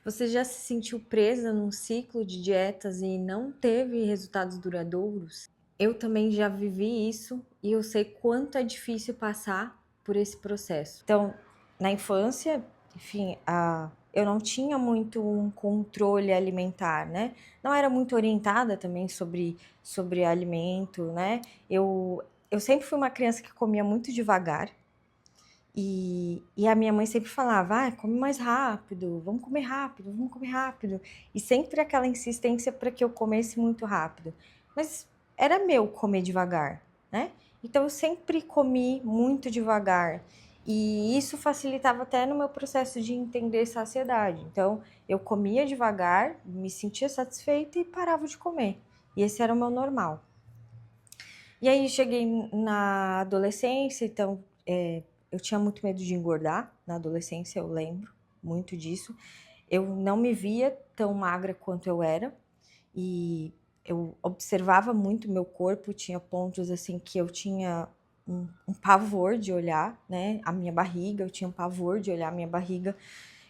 Você já se sentiu presa num ciclo de dietas e não teve resultados duradouros? Eu também já vivi isso e eu sei quanto é difícil passar por esse processo. Então, na infância, enfim, eu não tinha muito um controle alimentar, né? Não era muito orientada também sobre alimento, né? Eu sempre fui uma criança que comia muito devagar. E a minha mãe sempre falava, come mais rápido, vamos comer rápido, vamos comer rápido. E sempre aquela insistência para que eu comesse muito rápido. Mas era meu comer devagar, né? Então eu sempre comi muito devagar. E isso facilitava até no meu processo de entender saciedade. Então eu comia devagar, me sentia satisfeita e parava de comer. E esse era o meu normal. E aí cheguei na adolescência, então eu tinha muito medo de engordar na adolescência, eu lembro muito disso. Eu não me via tão magra quanto eu era e eu observava muito meu corpo, tinha pontos assim que eu tinha um pavor de olhar, né? A minha barriga, eu tinha um pavor de olhar a minha barriga.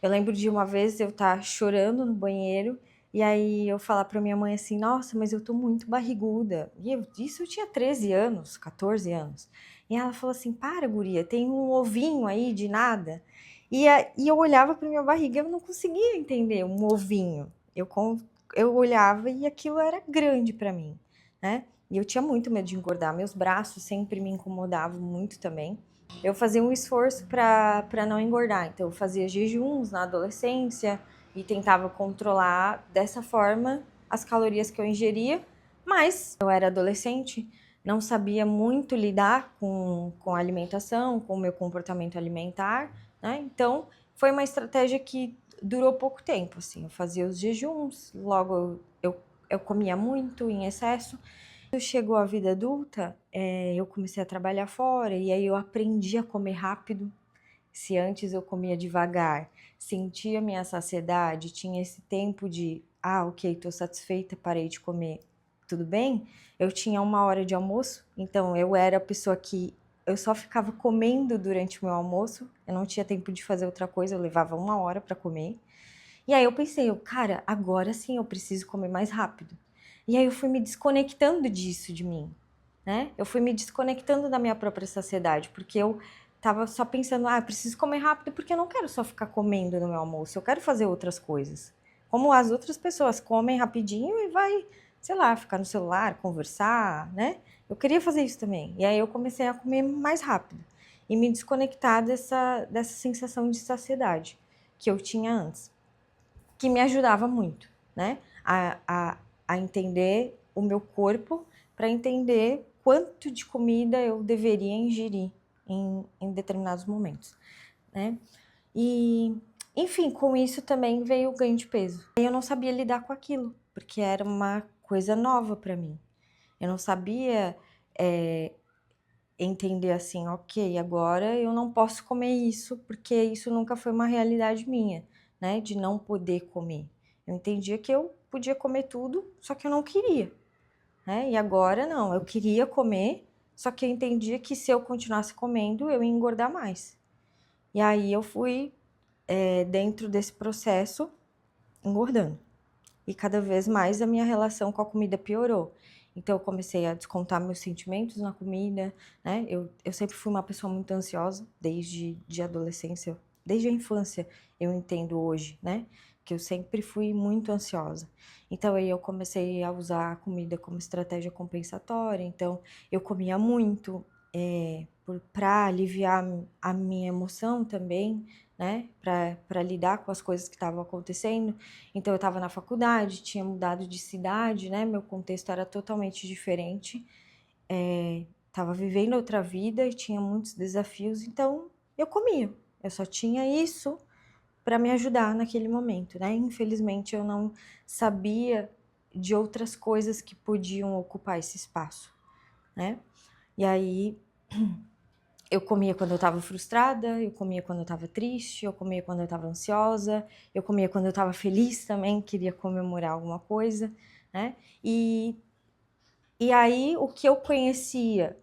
Eu lembro de uma vez eu estar chorando no banheiro e aí eu falar para minha mãe assim, nossa, mas eu tô muito barriguda. E isso eu tinha 13 anos, 14 anos. E ela falou assim, para, guria, tem um ovinho aí de nada. E eu olhava para minha barriga, eu não conseguia entender um ovinho. Eu olhava e aquilo era grande para mim, né? E eu tinha muito medo de engordar. Meus braços sempre me incomodavam muito também. Eu fazia um esforço para não engordar. Então, eu fazia jejuns na adolescência e tentava controlar dessa forma as calorias que eu ingeria. Mas eu era adolescente, não sabia muito lidar com a alimentação, com o meu comportamento alimentar, né? Então, foi uma estratégia que durou pouco tempo, assim. Eu fazia os jejuns, logo eu comia muito em excesso. Quando chegou a vida adulta, eu comecei a trabalhar fora e aí eu aprendi a comer rápido. Se antes eu comia devagar, sentia minha saciedade, tinha esse tempo de, ok, tô satisfeita, parei de comer, tudo bem? Eu tinha 1 hora de almoço, então eu era a pessoa que eu só ficava comendo durante o meu almoço, eu não tinha tempo de fazer outra coisa, eu levava 1 hora para comer. E aí eu pensei, cara, agora sim eu preciso comer mais rápido. E aí eu fui me desconectando disso de mim, né? Eu fui me desconectando da minha própria saciedade, porque eu tava só pensando, eu preciso comer rápido porque eu não quero só ficar comendo no meu almoço, eu quero fazer outras coisas. Como as outras pessoas comem rapidinho e vai, sei lá, ficar no celular, conversar, né? Eu queria fazer isso também. E aí eu comecei a comer mais rápido e me desconectar dessa sensação de saciedade que eu tinha antes, que me ajudava muito, né? A entender o meu corpo, para entender quanto de comida eu deveria ingerir em determinados momentos, né? E, enfim, com isso também veio o ganho de peso. Eu não sabia lidar com aquilo, porque era uma coisa nova para mim. Eu não sabia entender assim, ok, agora eu não posso comer isso, porque isso nunca foi uma realidade minha, né? De não poder comer. Eu entendia que eu podia comer tudo, só que eu não queria, né? E agora não, eu queria comer, só que eu entendia que se eu continuasse comendo, eu ia engordar mais. E aí eu fui, dentro desse processo, engordando. E cada vez mais a minha relação com a comida piorou. Então eu comecei a descontar meus sentimentos na comida, né? Eu sempre fui uma pessoa muito ansiosa, desde de adolescência, desde a infância, eu entendo hoje, né? Que eu sempre fui muito ansiosa. Então aí eu comecei a usar a comida como estratégia compensatória. Então eu comia muito, para aliviar a minha emoção também, né? Para lidar com as coisas que estavam acontecendo. Então eu estava na faculdade, tinha mudado de cidade, né? Meu contexto era totalmente diferente. Estava vivendo outra vida e tinha muitos desafios, então eu comia. Eu só tinha isso para me ajudar naquele momento, né? Infelizmente eu não sabia de outras coisas que podiam ocupar esse espaço, né? E aí eu comia quando eu estava frustrada, eu comia quando eu estava triste, eu comia quando eu estava ansiosa, eu comia quando eu estava feliz também, queria comemorar alguma coisa, né? E aí o que eu conhecia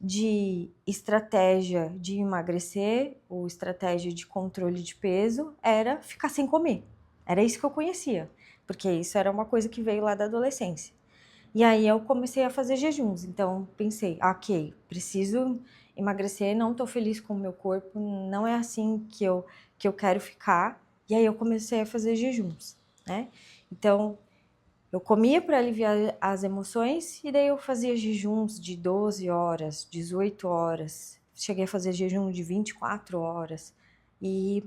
de estratégia de emagrecer ou estratégia de controle de peso era ficar sem comer. Era isso que eu conhecia, porque isso era uma coisa que veio lá da adolescência. E aí eu comecei a fazer jejuns. Então pensei, ok, preciso emagrecer, não tô feliz com o meu corpo, não é assim que eu quero ficar. E aí eu comecei a fazer jejuns, né? Então eu comia para aliviar as emoções e daí eu fazia jejuns de 12 horas, 18 horas. Cheguei a fazer jejum de 24 horas. E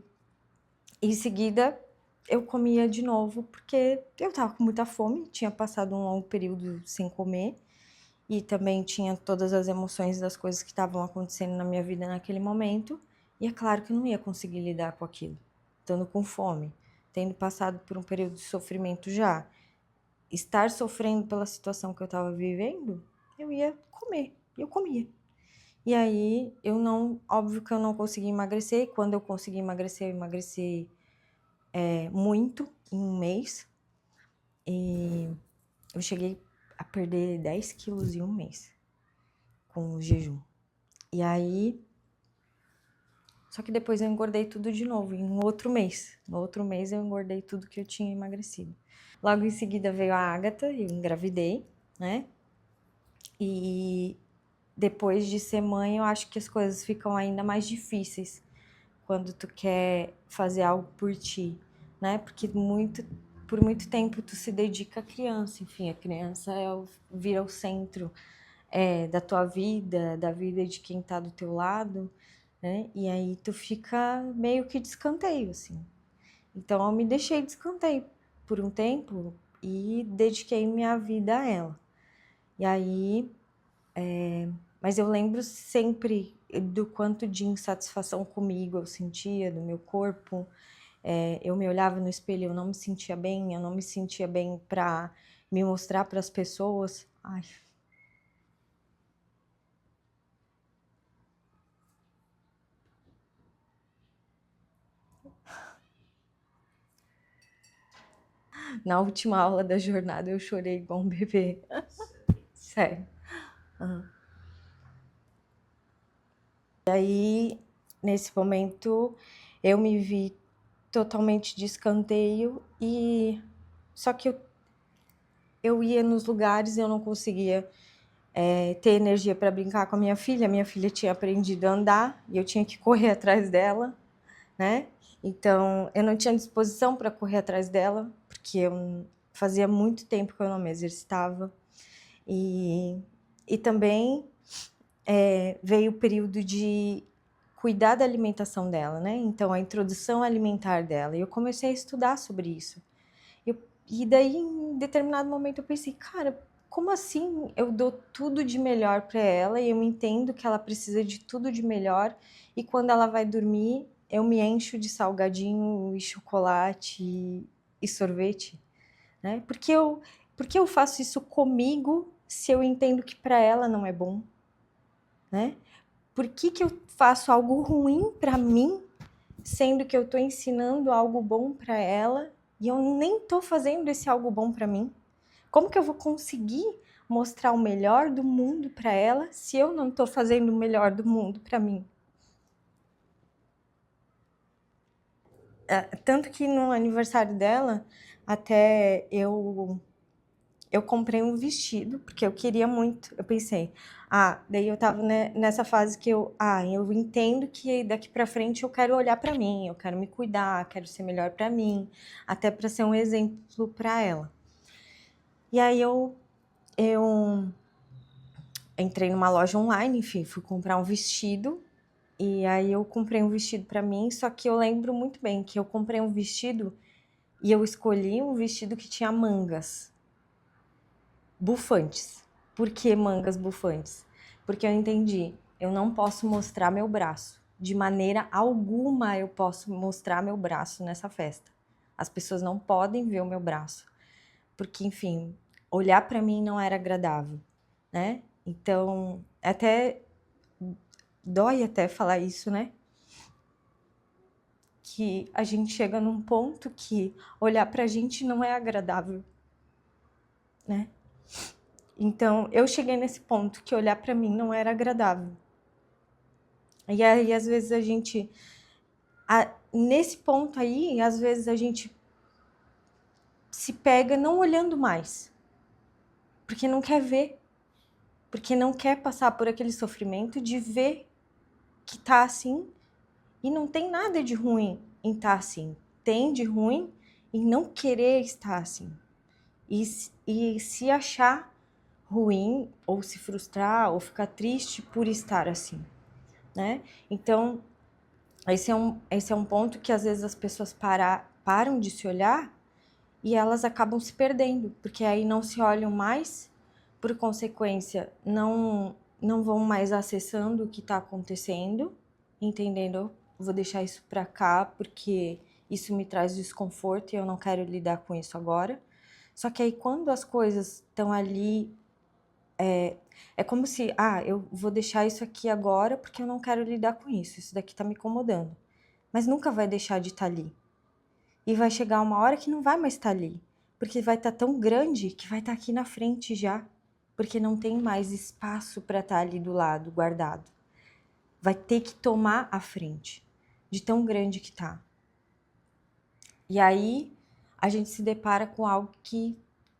em seguida eu comia de novo porque eu tava com muita fome, tinha passado um longo período sem comer e também tinha todas as emoções das coisas que estavam acontecendo na minha vida naquele momento. E é claro que eu não ia conseguir lidar com aquilo, estando com fome, tendo passado por um período de sofrimento já. Estar sofrendo pela situação que eu estava vivendo, eu ia comer, eu comia. E aí, óbvio que eu não consegui emagrecer, e quando eu consegui emagrecer, eu emagreci muito em um mês. E eu cheguei a perder 10 quilos em um mês com o jejum. E aí, só que depois eu engordei tudo de novo, em um outro mês. No outro mês eu engordei tudo que eu tinha emagrecido. Logo em seguida veio a Agatha, eu engravidei, né? E depois de ser mãe, eu acho que as coisas ficam ainda mais difíceis quando tu quer fazer algo por ti, né? Porque por muito tempo tu se dedica à criança, enfim, a criança vira o centro da tua vida, da vida de quem tá do teu lado, né? E aí tu fica meio que de escanteio, assim. Então eu me deixei de escanteio por um tempo e dediquei minha vida a ela. E aí, mas eu lembro sempre do quanto de insatisfação comigo eu sentia, do meu corpo. Eu me olhava no espelho, eu não me sentia bem, eu não me sentia bem para me mostrar para as pessoas. Ai. Na última aula da jornada eu chorei igual um bebê. Sério. Uhum. E aí, nesse momento, eu me vi totalmente de escanteio e só que eu ia nos lugares e eu não conseguia ter energia para brincar com a minha filha. Minha filha tinha aprendido a andar e eu tinha que correr atrás dela, né? Então, eu não tinha disposição para correr atrás dela, porque eu fazia muito tempo que eu não me exercitava. E também veio o período de cuidar da alimentação dela, né? Então, a introdução alimentar dela. E eu comecei a estudar sobre isso. E daí, em determinado momento, eu pensei, cara, como assim eu dou tudo de melhor para ela e eu entendo que ela precisa de tudo de melhor e quando ela vai dormir, eu me encho de salgadinho e chocolate e sorvete, né? Porque eu faço isso comigo se eu entendo que para ela não é bom, né? Por que eu faço algo ruim para mim, sendo que eu estou ensinando algo bom para ela e eu nem estou fazendo esse algo bom para mim? Como que eu vou conseguir mostrar o melhor do mundo para ela se eu não estou fazendo o melhor do mundo para mim? Tanto que no aniversário dela, até eu comprei um vestido, porque eu queria muito. Eu pensei, daí eu tava nessa fase que eu entendo que daqui para frente eu quero olhar para mim, eu quero me cuidar, quero ser melhor para mim, até para ser um exemplo para ela. E aí eu entrei numa loja online, enfim, fui comprar um vestido. E aí eu comprei um vestido para mim, só que eu lembro muito bem que eu comprei um vestido e eu escolhi um vestido que tinha mangas bufantes. Por que mangas bufantes? Porque eu entendi, eu não posso mostrar meu braço. De maneira alguma eu posso mostrar meu braço nessa festa. As pessoas não podem ver o meu braço. Porque, enfim, olhar para mim não era agradável, né? Então, até dói até falar isso, né? Que a gente chega num ponto que olhar pra gente não é agradável, né? Então, eu cheguei nesse ponto que olhar pra mim não era agradável. E aí, às vezes, nesse ponto aí, às vezes a gente se pega não olhando mais, porque não quer ver, porque não quer passar por aquele sofrimento de ver que tá assim, e não tem nada de ruim em estar assim. Tem de ruim em não querer estar assim. E se achar ruim, ou se frustrar, ou ficar triste por estar assim, né? Então, esse é um ponto que às vezes as pessoas param de se olhar e elas acabam se perdendo, porque aí não se olham mais, por consequência, não vão mais acessando o que está acontecendo, entendendo? Vou deixar isso para cá porque isso me traz desconforto e eu não quero lidar com isso agora. Só que aí quando as coisas estão ali, é como se, eu vou deixar isso aqui agora porque eu não quero lidar com isso daqui tá me incomodando. Mas nunca vai deixar de estar ali. E vai chegar uma hora que não vai mais estar ali, porque vai estar tão grande que vai estar aqui na frente já, porque não tem mais espaço para estar ali do lado, guardado. Vai ter que tomar a frente, de tão grande que tá. E aí a gente se depara com algo que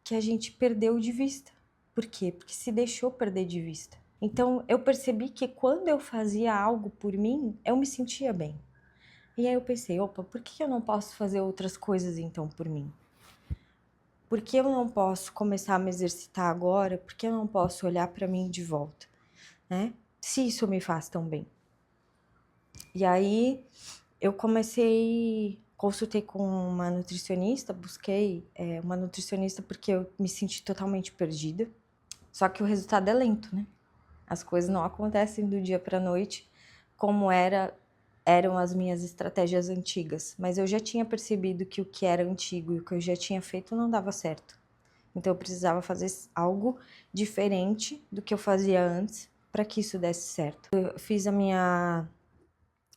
a gente perdeu de vista. Por quê? Porque se deixou perder de vista. Então eu percebi que quando eu fazia algo por mim, eu me sentia bem. E aí eu pensei, opa, por que eu não posso fazer outras coisas então por mim? Por que eu não posso começar a me exercitar agora? Por que eu não posso olhar para mim de volta, né? Se isso me faz tão bem. E aí eu consultei com uma nutricionista, busquei uma nutricionista porque eu me senti totalmente perdida. Só que o resultado é lento, né? As coisas não acontecem do dia para a noite como eram as minhas estratégias antigas. Mas eu já tinha percebido que o que era antigo e o que eu já tinha feito não dava certo. Então eu precisava fazer algo diferente do que eu fazia antes para que isso desse certo. Eu fiz a minha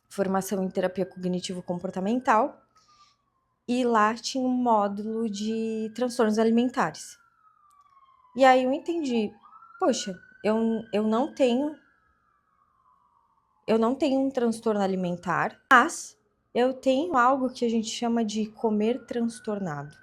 formação em terapia cognitivo-comportamental e lá tinha um módulo de transtornos alimentares. E aí eu entendi, poxa, eu não tenho um transtorno alimentar, mas eu tenho algo que a gente chama de comer transtornado,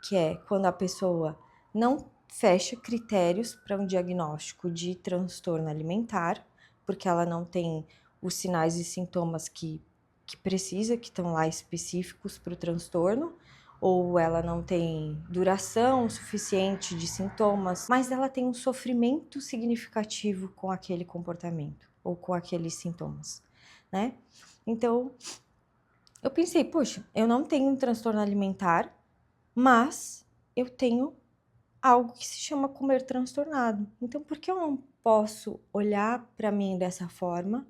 que é quando a pessoa não fecha critérios para um diagnóstico de transtorno alimentar, porque ela não tem os sinais e sintomas que precisa, que estão lá específicos para o transtorno, ou ela não tem duração suficiente de sintomas, mas ela tem um sofrimento significativo com aquele comportamento ou com aqueles sintomas, né? Então, eu pensei, poxa, eu não tenho um transtorno alimentar, mas eu tenho algo que se chama comer transtornado. Então, por que eu não posso olhar para mim dessa forma,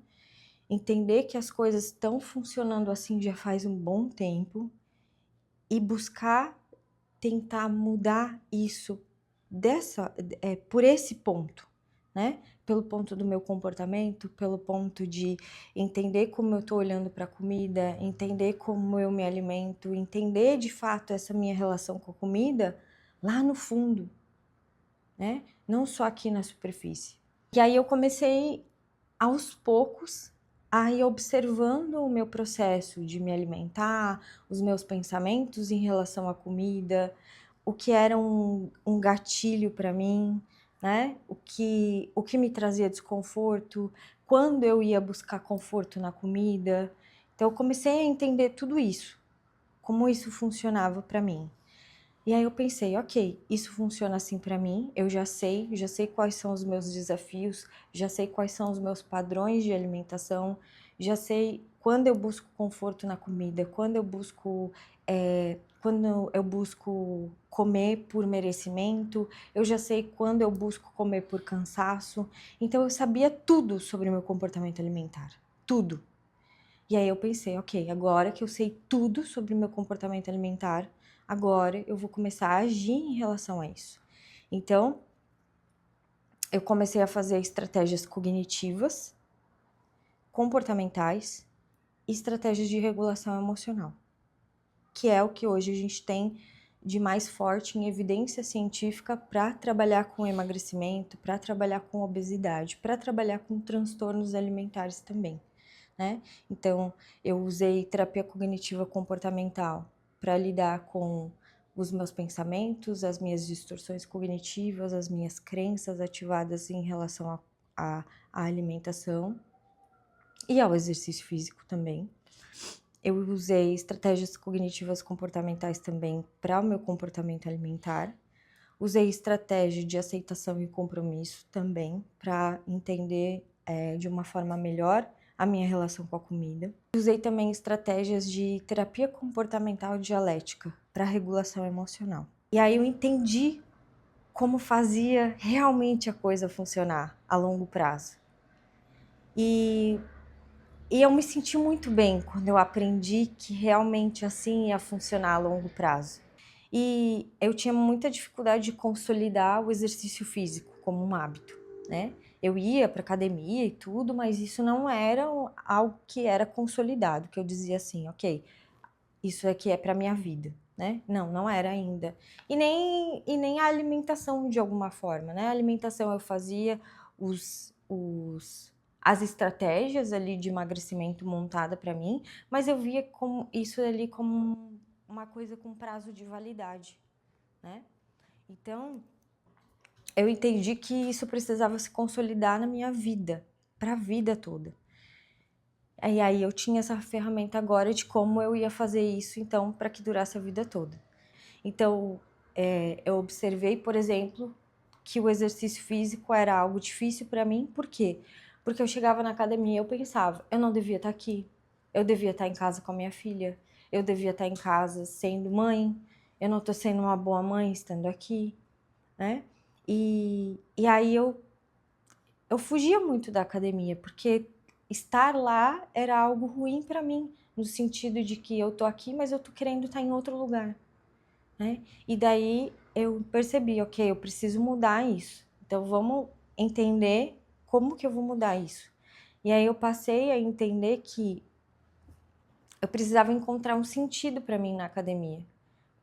entender que as coisas estão funcionando assim já faz um bom tempo e buscar tentar mudar isso por esse ponto, né? Pelo ponto do meu comportamento, pelo ponto de entender como eu tô olhando para a comida, entender como eu me alimento, entender de fato essa minha relação com a comida lá no fundo, né? Não só aqui na superfície. E aí eu comecei aos poucos a ir observando o meu processo de me alimentar, os meus pensamentos em relação à comida, o que era um gatilho para mim, né? O que me trazia desconforto, quando eu ia buscar conforto na comida. Então eu comecei a entender tudo isso, como isso funcionava para mim. E aí eu pensei, ok, isso funciona assim para mim, eu já sei quais são os meus desafios, já sei quais são os meus padrões de alimentação, já sei quando eu busco conforto na comida, quando eu busco comer por merecimento, eu já sei quando eu busco comer por cansaço. Então eu sabia tudo sobre o meu comportamento alimentar, tudo. E aí eu pensei, ok, agora que eu sei tudo sobre o meu comportamento alimentar, agora eu vou começar a agir em relação a isso. Então, eu comecei a fazer estratégias cognitivas, comportamentais e estratégias de regulação emocional, que é o que hoje a gente tem de mais forte em evidência científica para trabalhar com emagrecimento, para trabalhar com obesidade, para trabalhar com transtornos alimentares também, né? Então, eu usei terapia cognitiva comportamental para lidar com os meus pensamentos, as minhas distorções cognitivas, as minhas crenças ativadas em relação à alimentação e ao exercício físico também. Eu usei estratégias cognitivas comportamentais também para o meu comportamento alimentar. Usei estratégia de aceitação e compromisso também para entender de uma forma melhor a minha relação com a comida. Usei também estratégias de terapia comportamental dialética para regulação emocional. E aí eu entendi como fazia realmente a coisa funcionar a longo prazo. E eu me senti muito bem quando eu aprendi que realmente assim ia funcionar a longo prazo. E eu tinha muita dificuldade de consolidar o exercício físico como um hábito, né? Eu ia para academia e tudo, mas isso não era algo que era consolidado, que eu dizia assim, ok, isso aqui é para minha vida, né? Não era ainda. E nem a alimentação de alguma forma, né? A alimentação eu fazia as estratégias ali de emagrecimento montada para mim, mas eu via como isso ali como uma coisa com prazo de validade, né? Então, eu entendi que isso precisava se consolidar na minha vida, para a vida toda. E aí eu tinha essa ferramenta agora de como eu ia fazer isso, então, para que durasse a vida toda. Então, eu observei, por exemplo, que o exercício físico era algo difícil para mim. Por quê? Porque eu chegava na academia e eu pensava, eu não devia estar aqui, eu devia estar em casa com a minha filha, eu devia estar em casa sendo mãe, eu não estou sendo uma boa mãe estando aqui, né? E aí eu fugia muito da academia, porque estar lá era algo ruim para mim, no sentido de que eu tô aqui, mas eu tô querendo estar em outro lugar, né? E daí eu percebi, ok, eu preciso mudar isso. Então vamos entender como que eu vou mudar isso. E aí eu passei a entender que eu precisava encontrar um sentido para mim na academia,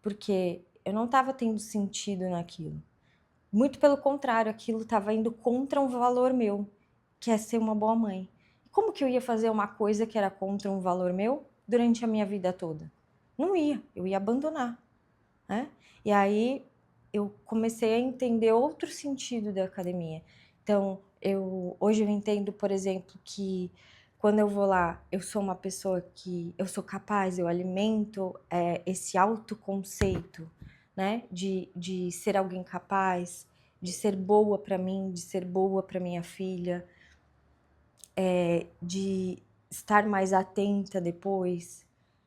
porque eu não estava tendo sentido naquilo. Muito pelo contrário, aquilo estava indo contra um valor meu, que é ser uma boa mãe. Como que eu ia fazer uma coisa que era contra um valor meu durante a minha vida toda? Não ia, eu ia abandonar, né? E aí eu comecei a entender outro sentido da academia. Então, hoje eu entendo, por exemplo, que quando eu vou lá, eu sou uma pessoa que eu sou capaz, eu alimento esse autoconceito, né? De ser alguém capaz, de ser boa para mim, de ser boa para minha filha, de estar mais atenta depois,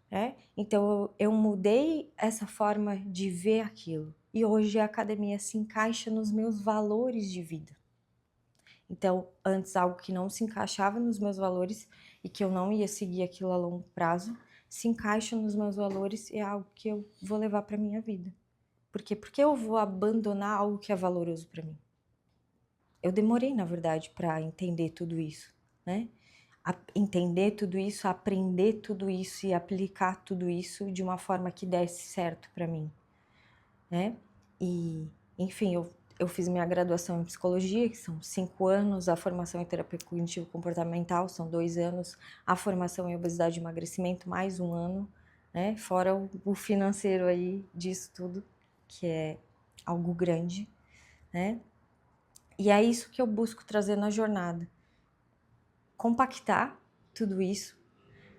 né? Então eu mudei essa forma de ver aquilo. E hoje a academia se encaixa nos meus valores de vida. Então, antes algo que não se encaixava nos meus valores e que eu não ia seguir aquilo a longo prazo, se encaixa nos meus valores e é algo que eu vou levar para minha vida. Por quê? Porque eu vou abandonar algo que é valoroso para mim. Eu demorei, na verdade, para entender tudo isso, né? Entender tudo isso, aprender tudo isso e aplicar tudo isso de uma forma que desse certo para mim, né? E, enfim, eu fiz minha graduação em psicologia, que são 5 anos, a formação em terapia cognitivo-comportamental são 2 anos, a formação em obesidade e emagrecimento mais 1 ano, né? Fora o financeiro aí disso tudo, que é algo grande, né? E é isso que eu busco trazer na jornada. Compactar tudo isso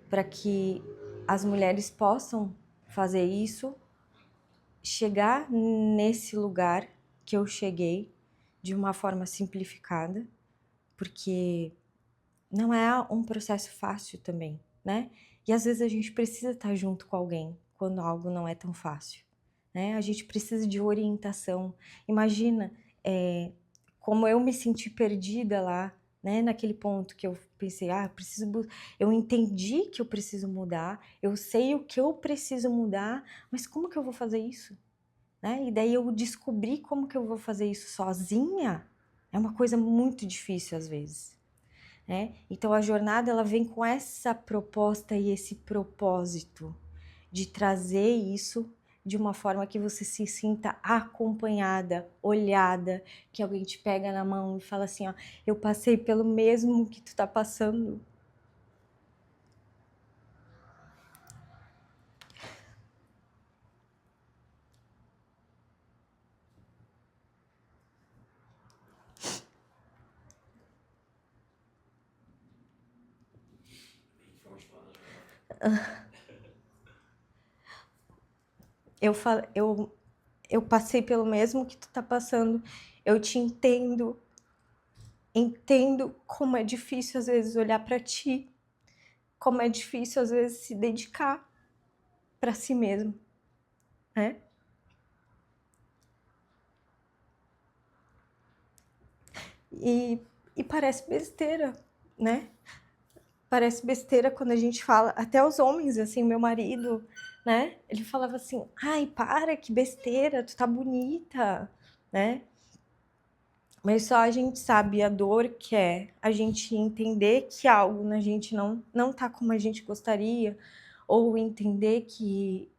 para que as mulheres possam fazer isso, chegar nesse lugar que eu cheguei de uma forma simplificada, porque não é um processo fácil também, né? E às vezes a gente precisa estar junto com alguém quando algo não é tão fácil, né? A gente precisa de orientação. Imagina como eu me senti perdida lá, né? Naquele ponto que eu pensei, eu entendi que eu preciso mudar, eu sei o que eu preciso mudar, mas como que eu vou fazer isso? Né? E daí eu descobri como que eu vou fazer isso sozinha, é uma coisa muito difícil às vezes, né? Então a jornada ela vem com essa proposta e esse propósito de trazer isso de uma forma que você se sinta acompanhada, olhada, que alguém te pega na mão e fala assim, ó, eu passei pelo mesmo que tu tá passando. Eu passei pelo mesmo que tu tá passando. Eu te entendo. Entendo como é difícil às vezes olhar para ti, como é difícil às vezes se dedicar para si mesmo, né? E parece besteira, né? Parece besteira quando a gente fala, até os homens, assim, meu marido, né? Ele falava assim: ai, para, que besteira, tu tá bonita, né? Mas só a gente sabe a dor que é a gente entender que algo na gente não tá como a gente gostaria, ou entender que,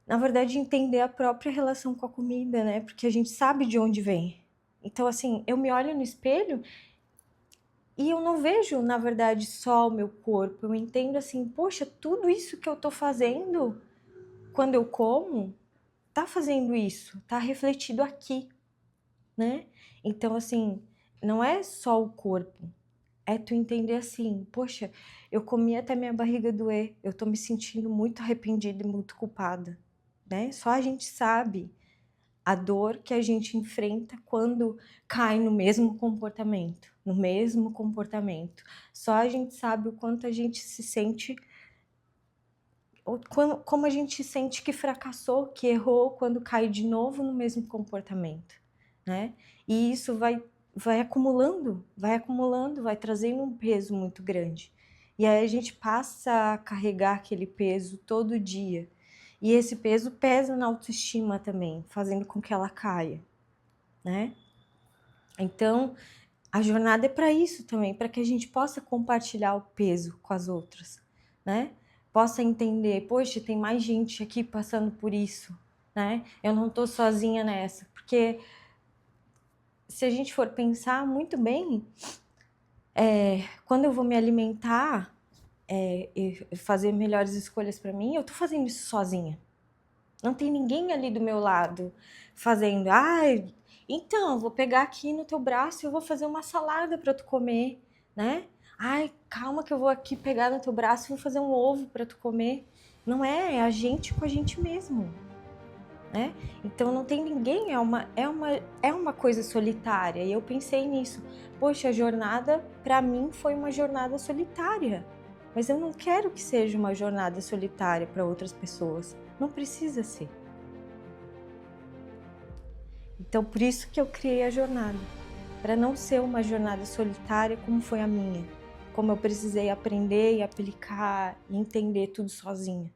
na verdade, entender a própria relação com a comida, né? Porque a gente sabe de onde vem. Então, assim, eu me olho no espelho e eu não vejo, na verdade, só o meu corpo. Eu entendo assim, poxa, tudo isso que eu tô fazendo quando eu como, tá fazendo isso, tá refletido aqui, né? Então, assim, não é só o corpo, é tu entender assim, poxa, eu comi até minha barriga doer, eu tô me sentindo muito arrependida e muito culpada, né? Só a gente sabe a dor que a gente enfrenta quando cai no mesmo comportamento, no mesmo comportamento. Só a gente sabe o quanto a gente se sente, como a gente sente que fracassou, que errou quando cai de novo no mesmo comportamento, né? E isso vai acumulando, vai trazendo um peso muito grande. E aí a gente passa a carregar aquele peso todo dia. E esse peso pesa na autoestima também, fazendo com que ela caia, né? Então, a jornada é para isso também, para que a gente possa compartilhar o peso com as outras, né? Possa entender, poxa, tem mais gente aqui passando por isso, né? Eu não tô sozinha nessa, porque se a gente for pensar muito bem, quando eu vou me alimentar e fazer melhores escolhas para mim, eu tô fazendo isso sozinha. Não tem ninguém ali do meu lado fazendo, ai, então, eu vou pegar aqui no teu braço e eu vou fazer uma salada para tu comer, né? Ai, calma que eu vou aqui pegar no teu braço e vou fazer um ovo para tu comer. Não é, é a gente com a gente mesmo, né? Então não tem ninguém, é uma coisa solitária. E eu pensei nisso. Poxa, a jornada para mim foi uma jornada solitária. Mas eu não quero que seja uma jornada solitária para outras pessoas. Não precisa ser. Então, por isso que eu criei a jornada, para não ser uma jornada solitária como foi a minha, como eu precisei aprender e aplicar e entender tudo sozinha.